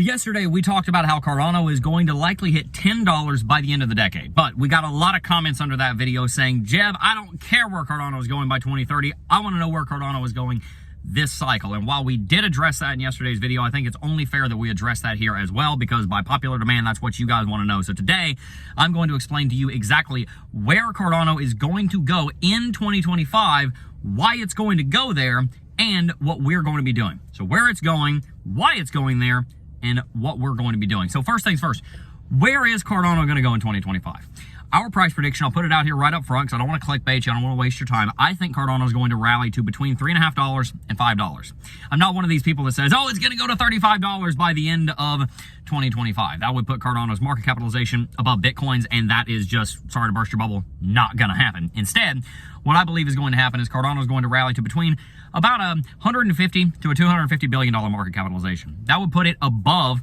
Yesterday, we talked about how Cardano is going to likely hit $10 by the end of the decade. But we got a lot of comments under that video saying, Jeb, I don't care where Cardano is going by 2030. I want to know where Cardano is going this cycle. And while we did address that in yesterday's video, I think it's only fair that we address that here as well, because by popular demand, that's what you guys want to know. So today, I'm going to explain to you exactly where Cardano is going to go in 2025, why it's going to go there, and what we're going to be doing. So where it's going, why it's going there, and what we're going to be doing. So first things first, where is Cardano going to go in 2025? Our price prediction, I'll put it out here right up front because I don't want to clickbait you, I don't want to waste your time. I think Cardano is going to rally to between $3.50 and $5. I'm not one of these people that says, oh, it's going to go to $35 by the end of 2025. That would put Cardano's market capitalization above Bitcoin's, and that is just, sorry to burst your bubble, not going to happen. Instead, what I believe is going to happen is Cardano is going to rally to between about a $150 to a $250 billion market capitalization. That would put it above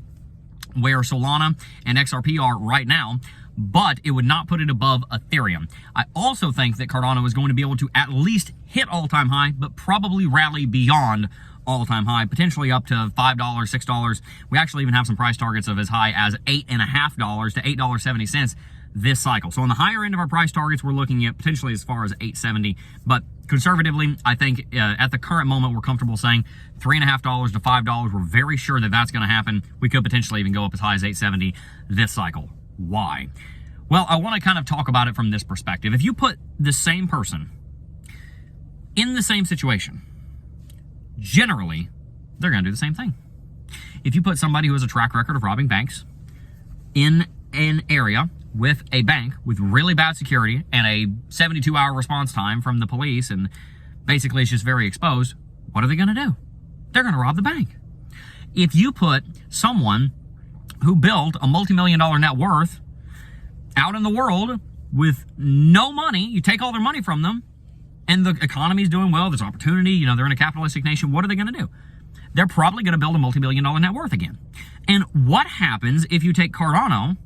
where Solana and XRP are right now, but it would not put it above Ethereum. I also think that Cardano is going to be able to at least hit all-time high, but probably rally beyond all-time high, potentially up to $5, $6. We actually even have some price targets of as high as $8.50 to $8.70 this cycle. So on the higher end of our price targets, we're looking at potentially as far as $8.70, but conservatively, I think at the current moment, we're comfortable saying $3.50 to $5. We're very sure that that's going to happen. We could potentially even go up as high as $8.70 this cycle. Why? Well, I want to kind of talk about it from this perspective. If you put the same person in the same situation, generally, they're going to do the same thing. If you put somebody who has a track record of robbing banks in an area with a bank with really bad security and a 72-hour response time from the police, and basically it's just very exposed, what are they going to do? They're going to rob the bank. If you put someone who built a multi-million-dollar net worth out in the world with no money, you take all their money from them, and the economy's doing well, there's opportunity, they're in a capitalistic nation, what are they going to do? They're probably going to build a multi-million-dollar net worth again. And what happens if you take Cardano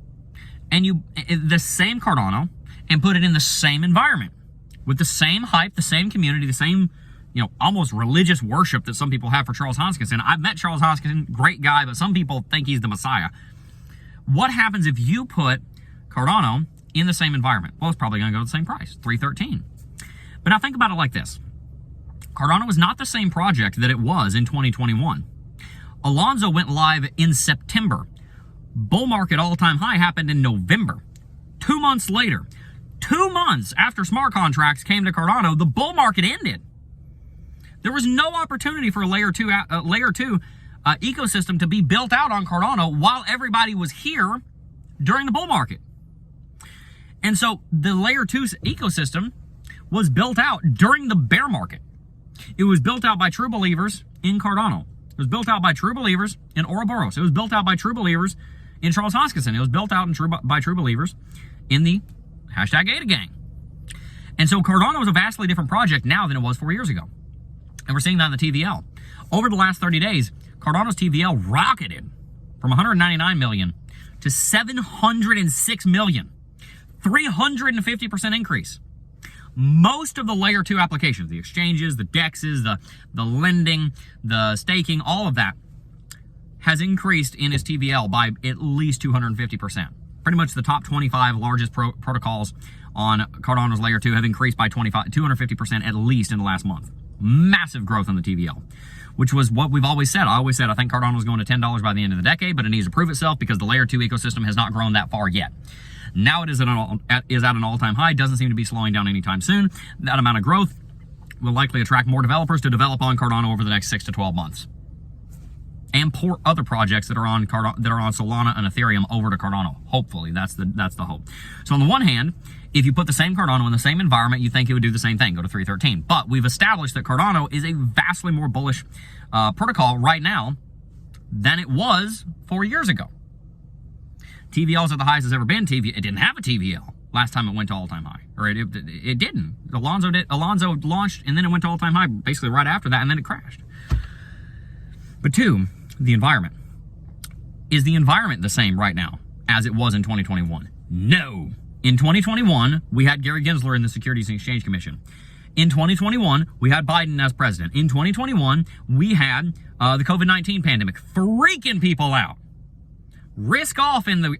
and the same Cardano and put it in the same environment with the same hype, the same community, the same, almost religious worship that some people have for Charles Hoskinson? I've met Charles Hoskinson, great guy, but some people think he's the Messiah. What happens if you put Cardano in the same environment? Well, it's probably going to go to the same price, $3.13. But now think about it like this. Cardano is not the same project that it was in 2021. Alonzo went live in September. Bull market all-time high happened in November. 2 months later, 2 months after smart contracts came to Cardano, the bull market ended. There was no opportunity for a layer two ecosystem to be built out on Cardano while everybody was here during the bull market. And so the layer 2 ecosystem was built out during the bear market. It was built out by true believers in Cardano. It was built out by true believers in Ouroboros. It was built out by true believers in Charles Hoskinson. It was built out by true believers in the #Ada gang. And so Cardano is a vastly different project now than it was 4 years ago. And we're seeing that in the TVL. Over the last 30 days, Cardano's TVL rocketed from 199 million to 706 million. 350% increase. Most of the layer 2 applications, the exchanges, the DEXs, the lending, the staking, all of that has increased in its TVL by at least 250%. Pretty much the top 25 largest protocols on Cardano's layer 2 have increased by 250% at least in the last month. Massive growth on the TVL, which was what we've always said. I always said I think Cardano was going to $10 by the end of the decade, but it needs to prove itself because the layer 2 ecosystem has not grown that far yet. Now it is at an all-time high, doesn't seem to be slowing down anytime soon. That amount of growth will likely attract more developers to develop on Cardano over the next 6 to 12 months. And port other projects that are on Solana and Ethereum over to Cardano. Hopefully, that's the hope. So on the one hand, if you put the same Cardano in the same environment, you think it would do the same thing, go to 313. But we've established that Cardano is a vastly more bullish protocol right now than it was 4 years ago. TVL is at the highest it's ever been. It didn't have a TVL last time it went to all-time high. Or it didn't. Alonzo launched, and then it went to all-time high basically right after that, and then it crashed. But two, the environment. Is the environment the same right now as it was in 2021? No. In 2021, we had Gary Gensler in the Securities and Exchange Commission. In 2021, we had Biden as president. In 2021, we had the COVID-19 pandemic freaking people out. Risk off in the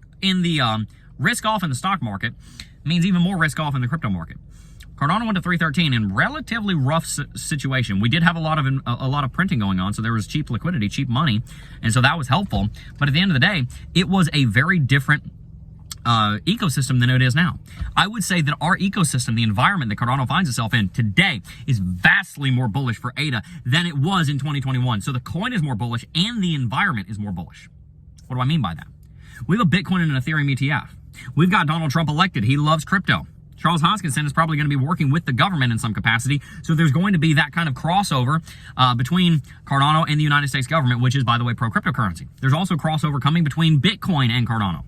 stock market means even more risk off in the crypto market. Cardano went to 313 in relatively rough situation. We did have a lot of printing going on, so there was cheap liquidity, cheap money, and so that was helpful. But at the end of the day, it was a very different ecosystem than it is now. I would say that our ecosystem, the environment that Cardano finds itself in today, is vastly more bullish for ADA than it was in 2021. So the coin is more bullish and the environment is more bullish. What do I mean by that? We have a Bitcoin and an Ethereum ETF. We've got Donald Trump elected. He loves crypto. Charles Hoskinson is probably going to be working with the government in some capacity. So there's going to be that kind of crossover between Cardano and the United States government, which is, by the way, pro-cryptocurrency. There's also crossover coming between Bitcoin and Cardano.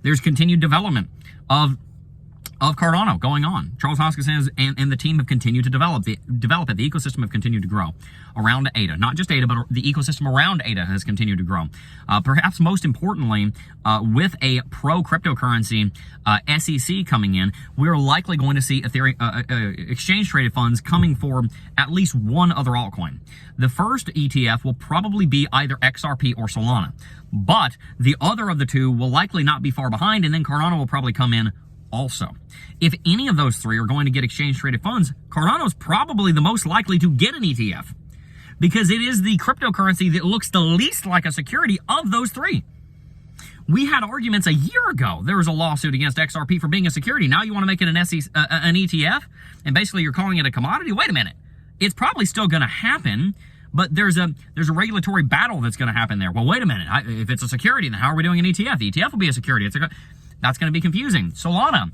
There's continued development of Cardano going on. Charles Hoskinson and the team have continued to develop it. The ecosystem have continued to grow around ADA. Not just ADA, but the ecosystem around ADA has continued to grow. Perhaps most importantly, with a pro-cryptocurrency SEC coming in, we're likely going to see exchange-traded funds coming for at least one other altcoin. The first ETF will probably be either XRP or Solana, but the other of the two will likely not be far behind, and then Cardano will probably come in also. If any of those three are going to get exchange-traded funds, Cardano is probably the most likely to get an ETF because it is the cryptocurrency that looks the least like a security of those three. We had arguments a year ago. There was a lawsuit against XRP for being a security. Now you want to make it an ETF, and basically you're calling it a commodity? Wait a minute. It's probably still going to happen, but there's a regulatory battle that's going to happen there. Well, wait a minute. If it's a security, then how are we doing an ETF? The ETF will be a security. That's going to be confusing. Solana,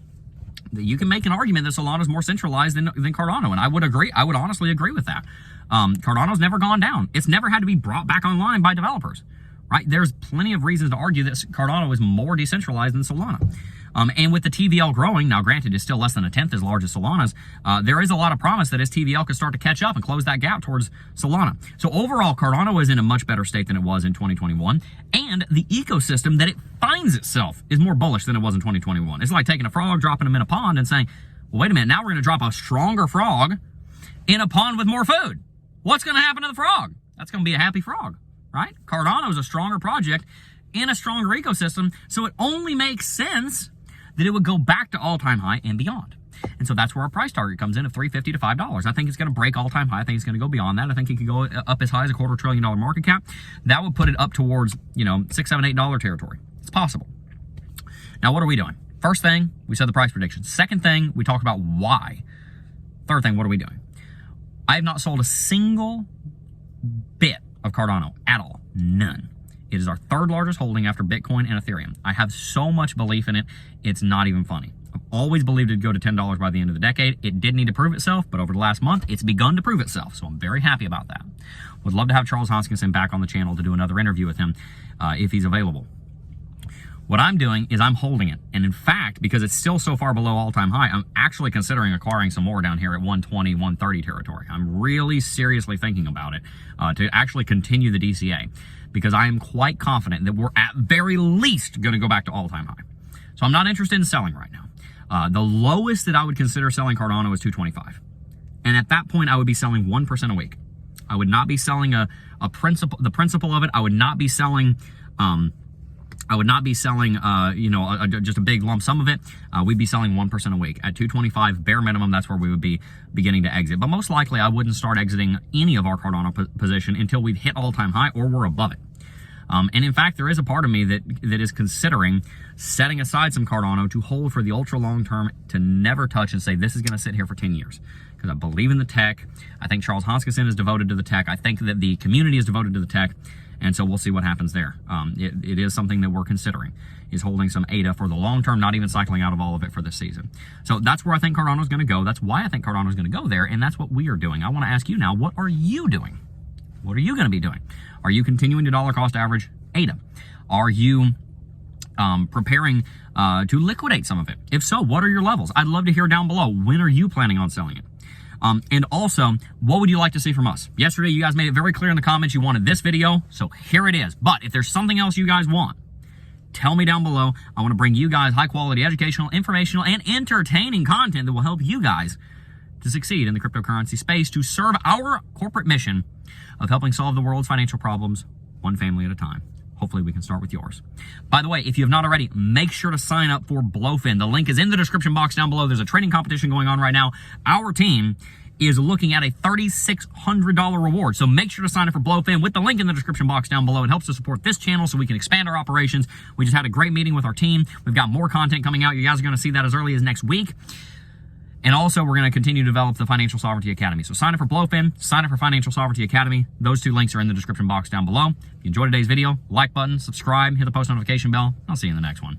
you can make an argument that Solana is more centralized than Cardano, and I would agree. I would honestly agree with that. Cardano's never gone down. It's never had to be brought back online by developers, right? There's plenty of reasons to argue that Cardano is more decentralized than Solana. And with the TVL growing, now granted it's still less than a tenth as large as Solana's, there is a lot of promise that as TVL could start to catch up and close that gap towards Solana. So overall, Cardano is in a much better state than it was in 2021, and the ecosystem that it finds itself is more bullish than it was in 2021. It's like taking a frog, dropping him in a pond, and saying, well, wait a minute, now we're going to drop a stronger frog in a pond with more food. What's going to happen to the frog? That's going to be a happy frog, right? Cardano is a stronger project in a stronger ecosystem, so it only makes sense that it would go back to all-time high and beyond. And so that's where our price target comes in of $3.50 to $5. I think it's going to break all-time high. I think it's going to go beyond that. I think it could go up as high as $250 billion market cap. That would put it up towards, $6, $7, $8 territory. It's possible. Now, what are we doing? First thing, we said the price prediction. Second thing, we talked about why. Third thing, what are we doing? I have not sold a single bit of Cardano at all. None. It is our third largest holding after Bitcoin and Ethereum. I have so much belief in it, it's not even funny. I've always believed it'd go to $10 by the end of the decade. It did need to prove itself, but over the last month, it's begun to prove itself. So I'm very happy about that. Would love to have Charles Hoskinson back on the channel to do another interview with him if he's available. What I'm doing is I'm holding it. And in fact, because it's still so far below all-time high, I'm actually considering acquiring some more down here at 120, 130 territory. I'm really seriously thinking about it to actually continue the DCA, because I am quite confident that we're at very least going to go back to all-time high. So I'm not interested in selling right now. The lowest that I would consider selling Cardano is 225. And at that point, I would be selling 1% a week. I would not be selling the principle of it. I would not be selling, just a big lump sum of it. We'd be selling 1% a week. At 225 bare minimum, that's where we would be beginning to exit. But most likely, I wouldn't start exiting any of our Cardano position until we've hit all-time high or we're above it. And in fact, there is a part of me that is considering setting aside some Cardano to hold for the ultra long term, to never touch and say this is going to sit here for 10 years. Because I believe in the tech. I think Charles Hoskinson is devoted to the tech. I think that the community is devoted to the tech. And so we'll see what happens there. It is something that we're considering, is holding some ADA for the long term, not even cycling out of all of it for this season. So that's where I think Cardano is going to go. That's why I think Cardano is going to go there. And that's what we are doing. I want to ask you now, what are you doing? What are you going to be doing? Are you continuing to dollar cost average ADA? Are you preparing to liquidate some of it? If so, what are your levels? I'd love to hear down below. When are you planning on selling it? And also, what would you like to see from us? Yesterday, you guys made it very clear in the comments you wanted this video, so here it is. But if there's something else you guys want, tell me down below. I want to bring you guys high-quality educational, informational, and entertaining content that will help you guys to succeed in the cryptocurrency space, to serve our corporate mission of helping solve the world's financial problems one family at a time. hopefully we can start with yours. By the way, if you have not already, make sure to sign up for Blowfin. The link is in the description box down below. There's a trading competition going on right now. Our team is looking at a $3,600 reward. So make sure to sign up for Blowfin with the link in the description box down below. It helps to support this channel so we can expand our operations. We just had a great meeting with our team. We've got more content coming out. You guys are going to see that as early as next week. And also, we're going to continue to develop the Financial Sovereignty Academy. So sign up for Blowfin, sign up for Financial Sovereignty Academy. Those two links are in the description box down below. If you enjoyed today's video, like button, subscribe, hit the post notification bell. I'll see you in the next one.